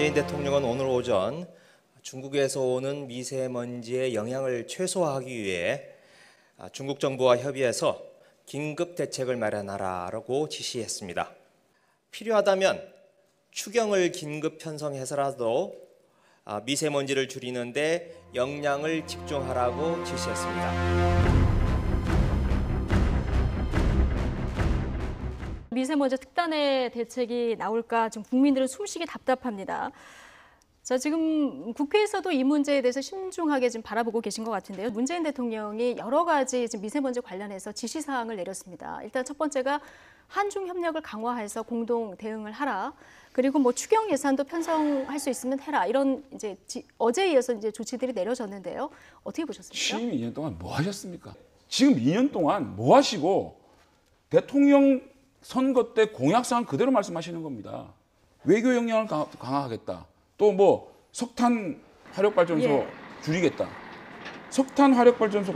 문재인 대통령은 오늘 오전 중국에서 오는 미세먼지의 영향을 최소화하기 위해 중국 정부와 협의해서 긴급 대책을 마련하라고 지시했습니다. 필요하다면 추경을 긴급 편성해서라도 미세먼지를 줄이는 데 역량을 집중하라고 지시했습니다. 미세먼지 특단의 대책이 나올까 지금 국민들은 숨쉬기 답답합니다. 자, 지금 국회에서도 이 문제에 대해서 신중하게 지금 바라보고 계신 것 같은데요. 문재인 대통령이 여러 가지 지금 미세먼지 관련해서 지시사항을 내렸습니다. 일단 첫 번째가 한중 협력을 강화해서 공동 대응을 하라. 그리고 뭐 추경 예산도 편성할 수 있으면 해라. 이런 이제 어제에 이어서 이제 조치들이 내려졌는데요. 어떻게 보셨습니까? 취임 2년 동안 뭐 하셨습니까? 지금 2년 동안 뭐 하시고 대통령 선거 때 공약사항 그대로 말씀하시는 겁니다. 외교 역량을 강화하겠다. 또 뭐 석탄 화력발전소 줄이겠다. 석탄이나 화력발전소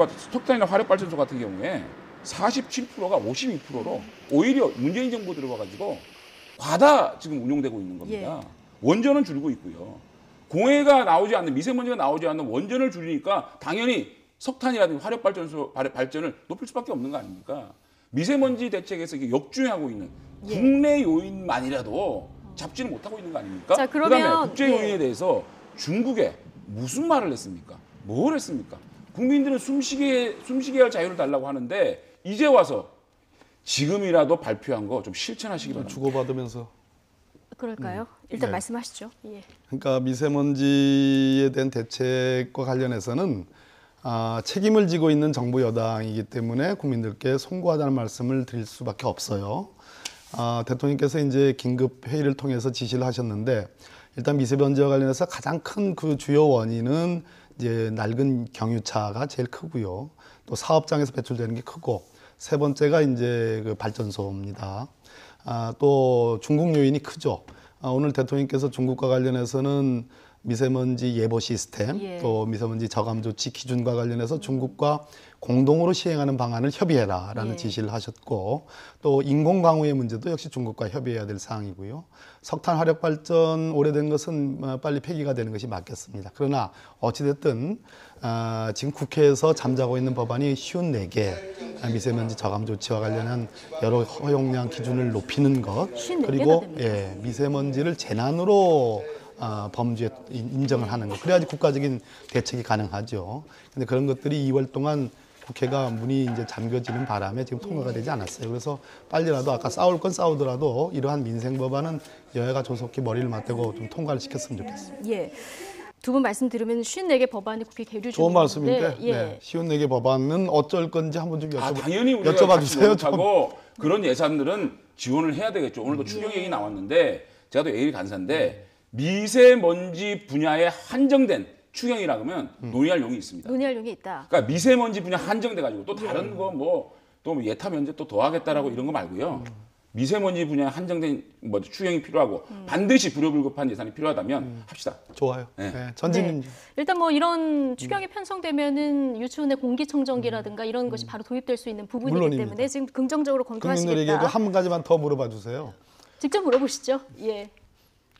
같은 경우에 47%가 52%로 오히려 문재인 정부 들어와가지고 과다 지금 운용되고 있는 겁니다. 원전은 줄이고 있고요. 공해가 나오지 않는 미세먼지가 나오지 않는 원전을 줄이니까 당연히 석탄이라든지 화력발전소 발전을 높일 수밖에 없는 거 아닙니까? 미세먼지 대책에서 이게 역주행하고 있는 국내 요인만이라도 잡지는 못하고 있는 거 아닙니까? 자, 그다음에 국제 요인에 대해서 중국에 무슨 말을 했습니까? 뭘 했습니까? 국민들은 숨쉬게 할 자유를 달라고 하는데 이제 와서 지금이라도 발표한 거 좀 실천하시기 바랍니다. 주고받으면서. 그럴까요? 일단 말씀하시죠. 그러니까 미세먼지에 대한 대책과 관련해서는 책임을 지고 있는 정부 여당이기 때문에 국민들께 송구하다는 말씀을 드릴 수밖에 없어요. 대통령께서 이제 긴급 회의를 통해서 지시를 하셨는데 일단 미세먼지와 관련해서 가장 큰 그 주요 원인은 이제 낡은 경유차가 제일 크고요. 또 사업장에서 배출되는 게 크고 세 번째가 이제 그 발전소입니다. 또 중국 요인이 크죠. 오늘 대통령께서 중국과 관련해서는 미세먼지 예보 시스템, 또 미세먼지 저감 조치 기준과 관련해서 중국과 공동으로 시행하는 방안을 협의해라라는 지시를 하셨고 또 인공 강우의 문제도 역시 중국과 협의해야 될 사항이고요. 석탄 화력 발전 오래된 것은 빨리 폐기가 되는 것이 맞겠습니다. 그러나 어찌됐든 지금 국회에서 잠자고 있는 법안이 54개 미세먼지 저감 조치와 관련한 여러 허용량 기준을 높이는 것 그리고 미세먼지를 재난으로 범죄 인정을 하는 것. 그래야지 국가적인 대책이 가능하죠. 근데 그런 것들이 2월 동안 국회가 문이 이제 잠겨지는 바람에 지금 통과가 되지 않았어요. 그래서 빨리라도 아까 싸울 건 싸우더라도 이러한 민생 법안은 여야가 조속히 머리를 맞대고 좀 통과를 시켰으면 좋겠습니다. 두 분 말씀 들으면 54개 법안이 국회 계류 중인데 좋은 말씀인데 54개 법안은 어쩔 건지 한번 좀 당연히 우리가 여쭤봐 주세요. 하고 그런 예산들은 지원을 해야 되겠죠. 오늘도 추경 얘기 나왔는데 제가 또 예일 간사인데 미세먼지 분야에 한정된 추경이라 그러면 논의할 용이 있습니다. 논의할 용이 있다. 그러니까 미세먼지 분야 한정돼 가지고 또 다른 거 또 예타 면제 또 더하겠다라고 이런 거 말고요. 미세먼지 분야에 한정된 추경이 필요하고 반드시 불효불급한 예산이 필요하다면 합시다. 좋아요. 전진. 일단 뭐 이런 추경이 편성되면은 유치원의 공기청정기라든가 이런 것이 바로 도입될 수 있는 부분이기 물론입니다. 때문에 지금 긍정적으로 검토하시겠다. 국민들에게도 한 가지만 더 물어봐 주세요. 직접 물어보시죠.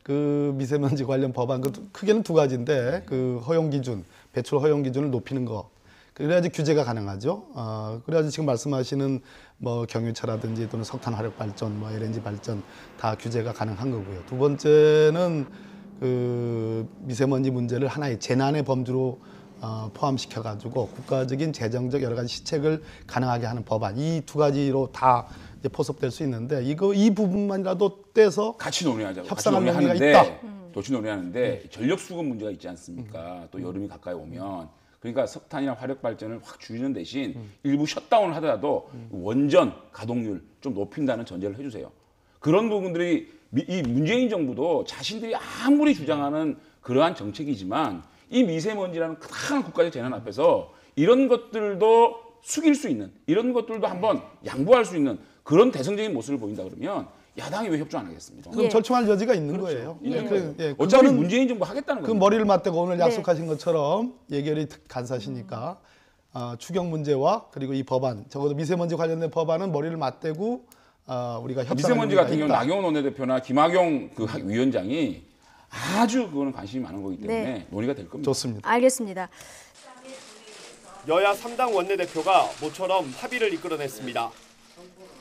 그 미세먼지 관련 법안 크게는 두 가지인데 그 허용 기준, 배출 허용 기준을 높이는 거. 그래야지 규제가 가능하죠. 그래야지 지금 말씀하시는 뭐 경유차라든지 또는 석탄 화력 발전, 뭐 LNG 발전 다 규제가 가능한 거고요. 두 번째는 그 미세먼지 문제를 하나의 재난의 범주로 포함시켜 가지고 국가적인 재정적 여러 가지 시책을 가능하게 하는 법안. 이 두 가지로 다 이제 포섭될 수 있는데 이 부분만이라도 떼서 같이 논의하자고. 협상할 의미가 있다. 같이 논의하는데 전력 수급 문제가 있지 않습니까? 또 여름이 가까이 오면 그러니까 석탄이나 화력 발전을 확 줄이는 대신 일부 셧다운을 하더라도 원전 가동률 좀 높인다는 전제를 해주세요. 그런 부분들이 이 문재인 정부도 자신들이 아무리 주장하는 그러한 정책이지만 이 미세먼지라는 큰 국가적 재난 앞에서 이런 것들도 숙일 수 있는 이런 것들도 한번 양보할 수 있는 그런 대승적인 모습을 보인다 그러면 야당이 왜 협조 안 하겠습니까? 그럼 절충할 여지가 있는 거예요. 어차피 문재인 정부 하겠다는 거예요. 그 머리를 맞대고 오늘 약속하신 것처럼 예결위 간사시니까 추경 문제와 그리고 이 법안 적어도 미세먼지 관련된 법안은 머리를 맞대고 우리가 협상할 미세먼지 같은 경우는 나경원 원내대표나 김학용 그 위원장이 아주 그거는 관심이 많은 거기 때문에 네. 논의가 될 겁니다. 좋습니다. 알겠습니다. 여야 3당 원내대표가 모처럼 합의를 이끌어냈습니다.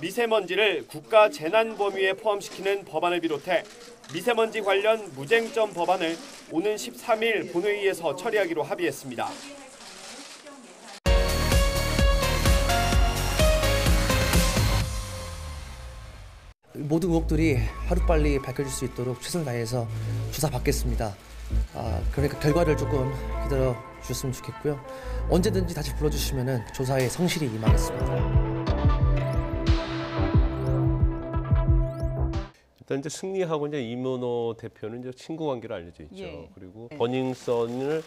미세먼지를 국가 재난 범위에 포함시키는 법안을 비롯해 미세먼지 관련 무쟁점 법안을 오는 13일 본회의에서 처리하기로 합의했습니다. 모든 의혹들이 하루빨리 밝혀질 수 있도록 최선을 다해서 조사받겠습니다. 그러니까 결과를 조금 기다려 주셨으면 좋겠고요. 언제든지 다시 불러주시면 조사에 성실히 임하겠습니다. 일단 이제 승리하고 이제 이문호 대표는 이제 친구 관계로 알려져 있죠. 예. 그리고 버닝썬을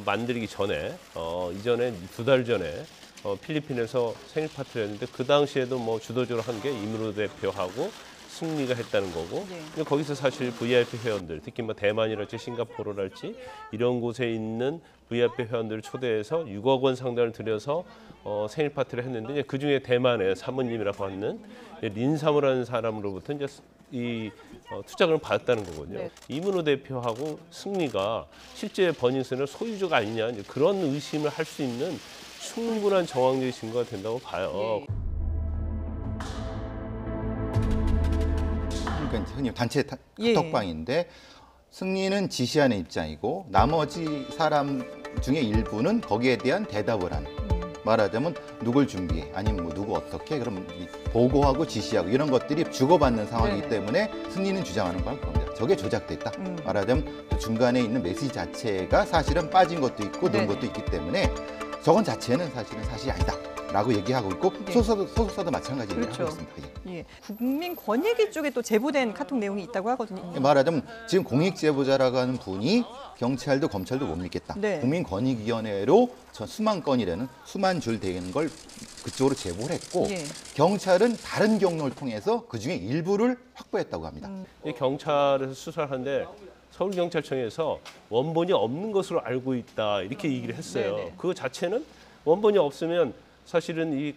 만들기 전에 이전에 2달 전에 필리핀에서 생일 파티를 했는데 그 당시에도 뭐 주도적으로 한 게 이문호 대표하고 승리가 했다는 거고 네. 근데 거기서 사실 VIP 회원들 특히 뭐 대만이랄지 싱가포르랄지 이런 곳에 있는 VIP 회원들을 초대해서 6억 원 상당을 들여서 생일 파티를 했는데 이제 그 중에 대만의 사모님이라고 하는 린사무라는 사람으로부터 이제 이 투자금을 받았다는 거거든요. 네. 이문호 대표하고 승리가 실제 버닝썬의 소유주가 아니냐 이제 그런 의심을 할 수 있는 충분한 정황적인 증거가 된다고 봐요. 예. 그러니까 흔히 단체 예. 카톡방인데 승리는 지시하는 입장이고 나머지 사람 중에 일부는 거기에 대한 대답을 하는. 말하자면 누굴 준비해 아니면 뭐 누구 어떻게 그럼 보고하고 지시하고 이런 것들이 주고받는 상황이기 네네. 때문에 승리는 주장하는 건 그겁니다. 저게 조작됐다. 말하자면 그 중간에 있는 메시지 자체가 사실은 빠진 것도 있고 넣은 네네. 것도 있기 때문에 저건 자체는 사실이 아니다. 라고 얘기하고 있고 네. 소속사도 마찬가지 얘기를 그렇죠. 하고 있습니다. 예. 예. 국민권익위 쪽에 또 제보된 카톡 내용이 있다고 하거든요. 말하자면 지금 공익제보자라고 하는 분이 경찰도 검찰도 못 믿겠다. 네. 국민권익위원회로 저 수만 건이라는 수만 줄 되는 걸 그쪽으로 제보를 했고 예. 경찰은 다른 경로를 통해서 그중에 일부를 확보했다고 합니다. 이 경찰에서 수사를 하는데 서울경찰청에서 원본이 없는 것으로 알고 있다 이렇게 얘기를 했어요. 네네. 그거 자체는 원본이 없으면 사실은 이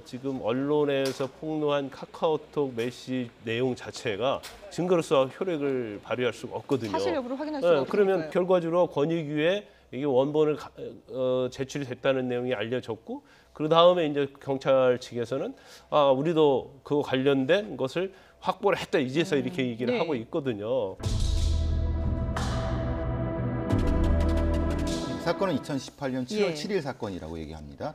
지금 언론에서 폭로한 카카오톡 메시지 내용 자체가 증거로서 효력을 발휘할 수가 없거든요. 사실 여부를 확인할 수가 없으니까요. 그러면 결과적으로 권익위에 이게 원본을 제출이 됐다는 내용이 알려졌고 그 다음에 이제 경찰 측에서는 우리도 그거 관련된 것을 확보를 했다 이제서 이렇게 얘기를 네. 하고 있거든요. 사건은 2018년 7월 예. 7일 사건이라고 얘기합니다.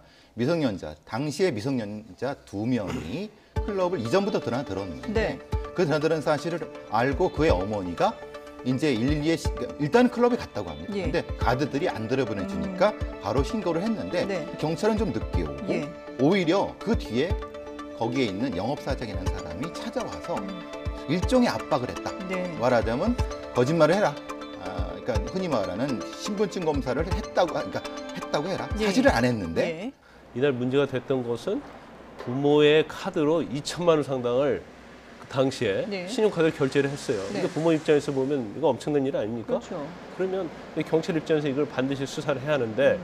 당시에 미성년자 2명이 클럽을 이전부터 들었는데 네. 그 드나드는 사실을 알고 그의 어머니가 이제 일단 클럽에 갔다고 합니다. 예. 근데 가드들이 안 들여보내주니까 바로 신고를 했는데 네. 경찰은 좀 늦게 오고 예. 오히려 그 뒤에 거기에 있는 영업사장이라는 사람이 찾아와서 일종의 압박을 했다. 네. 말하자면 거짓말을 해라. 그러니까 흔히 말하는 신분증 검사를 했다고 해라. 예. 사실을 안 했는데 예. 이날 문제가 됐던 것은 부모의 카드로 2천만 원 상당을 그 당시에 네. 신용카드를 결제를 했어요. 네. 근데 부모 입장에서 보면 이거 엄청난 일 아닙니까? 그렇죠. 그러면 경찰 입장에서 이걸 반드시 수사를 해야 하는데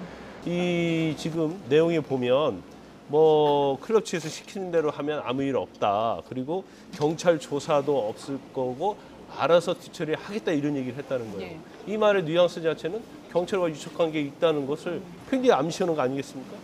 이 지금 내용에 보면 뭐 클럽 측에서 시키는 대로 하면 아무 일 없다. 그리고 경찰 조사도 없을 거고 알아서 뒤처리하겠다 이런 얘기를 했다는 거예요. 예. 이 말의 뉘앙스 자체는 경찰과 유착관계에 있다는 것을 굉장히 암시하는 거 아니겠습니까?